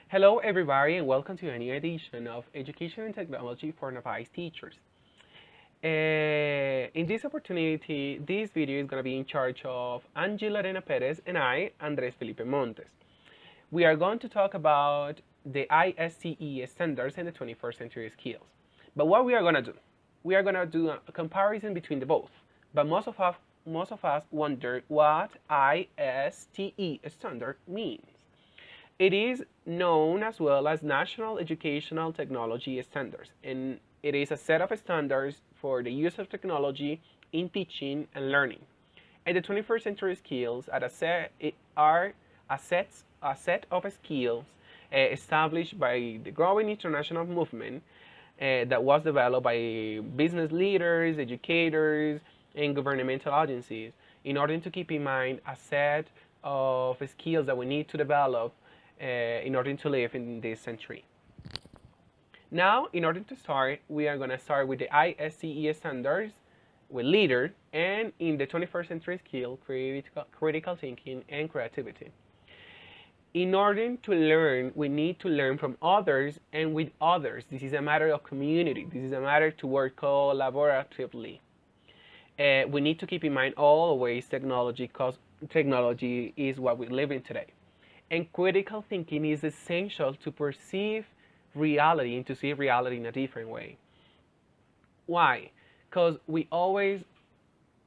Hello, everybody, and welcome to a new edition of Education and Technology for Novice Teachers. In this opportunity, this video is going to be in charge of Angie Lorena Perez and I, Andres Felipe Montes. We are going to talk about the ISTE Standards and the 21st Century Skills. But what we are going to do? We are going to do a comparison between the both. But most of us wonder what ISTE standard means. It is known as well as National Educational Technology Standards, and it is a set of standards for the use of technology in teaching and learning. And the 21st century skills are a set of skills established by the growing international movement that was developed by business leaders, educators, and governmental agencies in order to keep in mind a set of skills that we need to develop in order to live in this century. Now, in order to start, we are going to start with the ISTE standards with leader, and in the 21st century skill, critical thinking and creativity. In order to learn, we need to learn from others and with others. This is a matter of community. This is a matter to work collaboratively. We need to keep in mind always technology, because technology is what we live in today. And critical thinking is essential to perceive reality and to see reality in a different way. Why? Because we always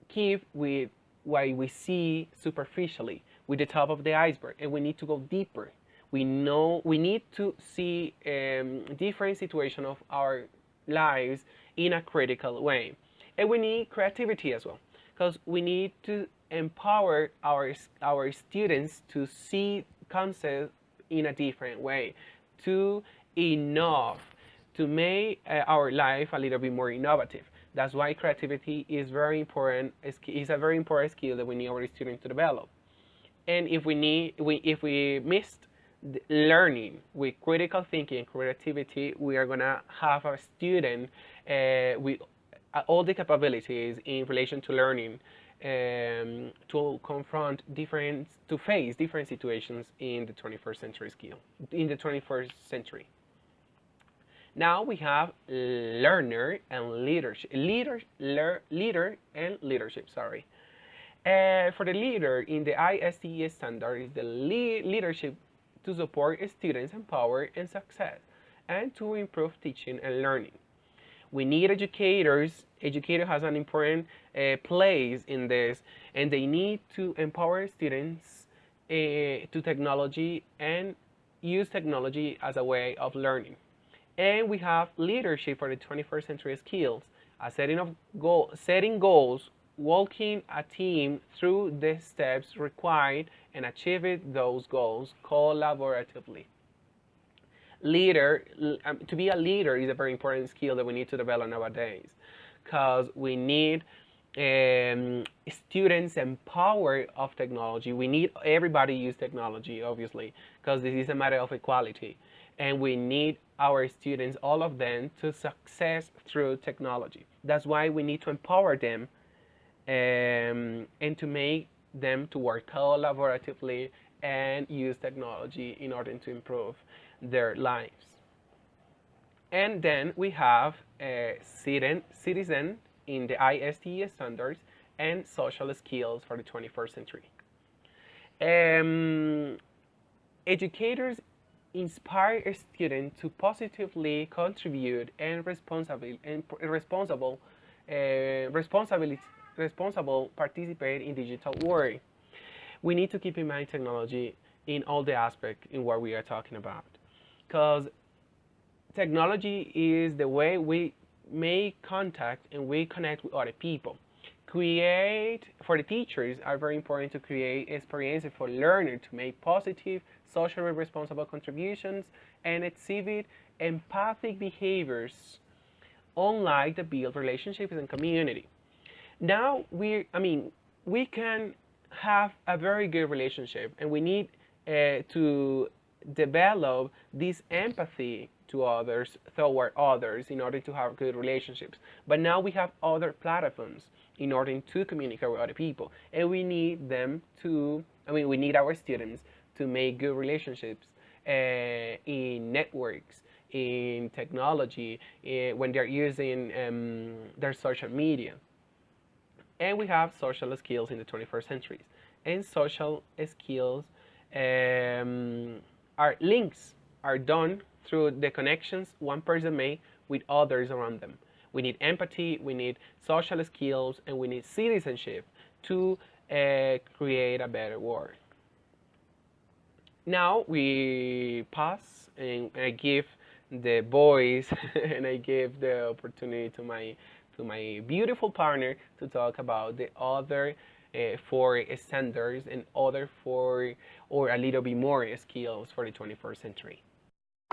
keep with what we see superficially, with the top of the iceberg, and we need to go deeper. We need to see different situations of our lives in a critical way. And we need creativity as well, because we need to empower our students to see concepts in a different way, to make our life a little bit more innovative. That's why creativity is very important. It's a very important skill that we need our students to develop. And if we missed learning with critical thinking and creativity, we are gonna have a student with all the capabilities in relation to learning, to face different situations in the 21st century in the 21st century. Now we have learner and leadership. Leader and leadership. Sorry. For the leader in the ISTE standard is the leadership to support students' empower and success, and to improve teaching and learning. We need educators. Educator has an important place in this, and they need to empower students to technology and use technology as a way of learning. And we have leadership for the 21st century skills, a setting goals, walking a team through the steps required, and achieving those goals collaboratively. To be a leader is a very important skill that we need to develop nowadays, because we need students empowered of technology. We need everybody use technology, obviously, because this is a matter of equality, and we need our students, all of them, to success through technology. That's why we need to empower them and to make them to work collaboratively and use technology in order to improve their lives. And then we have citizen in the ISTE standards and social skills for the 21st century. Educators inspire students to positively contribute and responsible participate in digital world. We need to keep in mind technology in all the aspects in what we are talking about, because technology is the way we make contact and we connect with other people. For the teachers are very important to create experiences for learners to make positive, socially responsible contributions and exhibit empathic behaviors, unlike the build relationships and community. Now we can have a very good relationship, and we need to develop this empathy to others, toward others, in order to have good relationships. But now we have other platforms in order to communicate with other people, and we need we need our students to make good relationships in networks, in technology, when they're using their social media. And we have social skills in the 21st century. And social skills are links, are done through the connections one person makes with others around them. We need empathy, we need social skills, and we need citizenship to create a better world. Now we pause and I give the voice and I give the opportunity to my beautiful partner to talk about the other 4 standards and other 4 or a little bit more skills for the 21st century.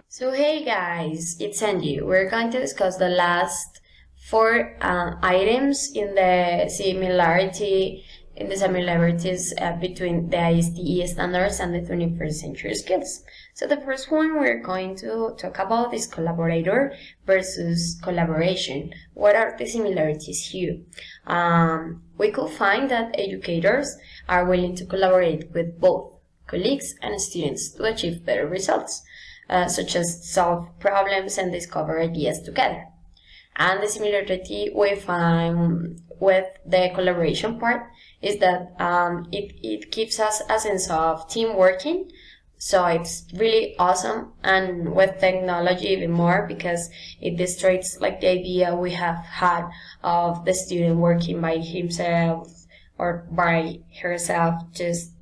So hey guys, it's Angie. We're going to discuss the last 4 items in the similarities between the ISTE standards and the 21st century skills. So the first one we're going to talk about is collaborator versus collaboration. What are the similarities here? We could find that educators are willing to collaborate with both colleagues and students to achieve better results, such as solve problems and discover ideas together. And the similarity we find with the collaboration part is that it gives us a sense of team working. So it's really awesome, and with technology even more, because it destroys like the idea we have had of the student working by himself or by herself, just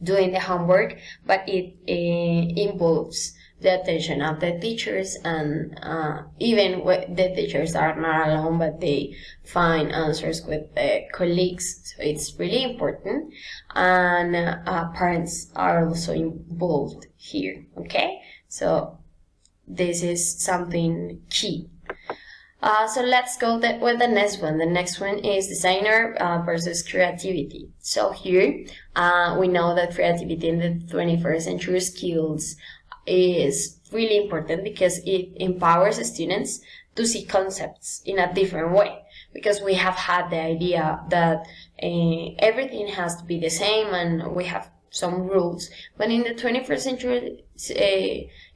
doing the homework, but it involves the attention of the teachers, and even the teachers are not alone, but they find answers with the colleagues. So it's really important, and parents are also involved here. Okay, so this is something key. So let's go with the next one. The next one is designer versus creativity. So here we know that creativity in the 21st century skills is really important because it empowers students to see concepts in a different way, because we have had the idea that everything has to be the same and we have some rules, but in the 21st century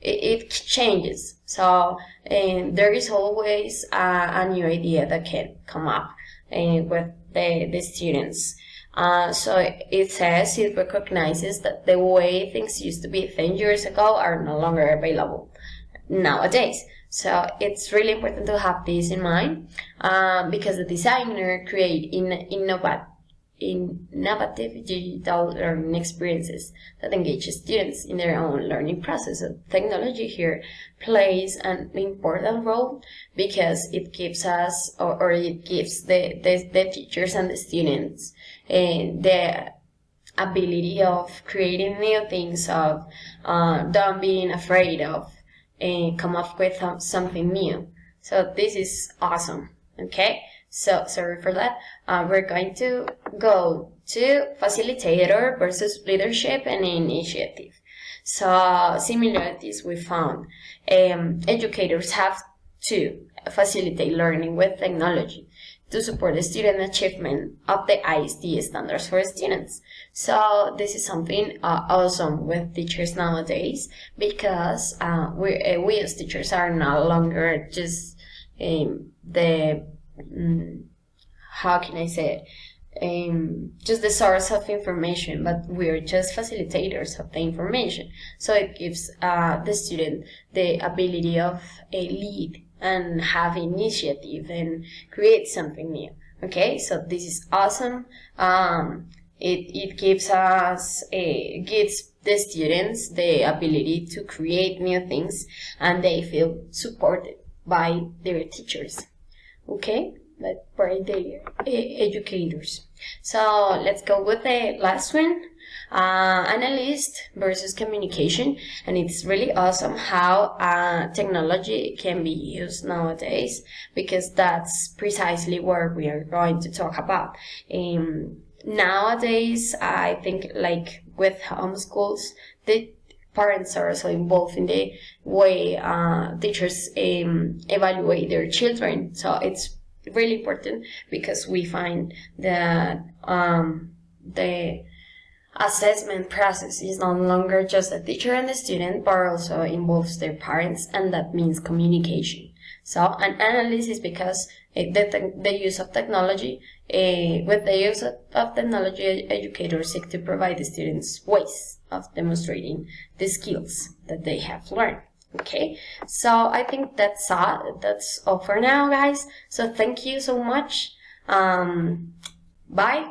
it changes. So there is always a new idea that can come up with the students. So it says it recognizes that the way things used to be 10 years ago are no longer available nowadays. So it's really important to have this in mind, because the designer create innovative digital learning experiences that engage students in their own learning process. So technology here plays an important role, because it gives us, or it gives the teachers and the students the ability of creating new things, of don't being afraid of come up with something new. So this is awesome. Okay, so sorry for that. We're going to go to facilitator versus leadership and initiative. So similarities we found. Educators have to facilitate learning with technology to support the student achievement of the ISTE standards for students. So this is something awesome with teachers nowadays, because we as teachers are no longer just how can I say it? Just the source of information, but we're just facilitators of the information. So it gives the student the ability of a lead and have initiative and create something new. Okay, so this is awesome. It gives the students the ability to create new things, and they feel supported by their teachers. Okay, but by their educators. So let's go with the last one. Analyst versus communication, and it's really awesome how technology can be used nowadays, because that's precisely what we are going to talk about. Nowadays, I think like with homeschools, the parents are also involved in the way teachers evaluate their children. So it's really important, because we find that assessment process is no longer just a teacher and the student, but also involves their parents, and that means communication. So an analysis, because the use of technology, with the use of technology, educators seek to provide the students ways of demonstrating the skills that they have learned. Okay, so I think that's all for now, guys. So thank you so much. Bye.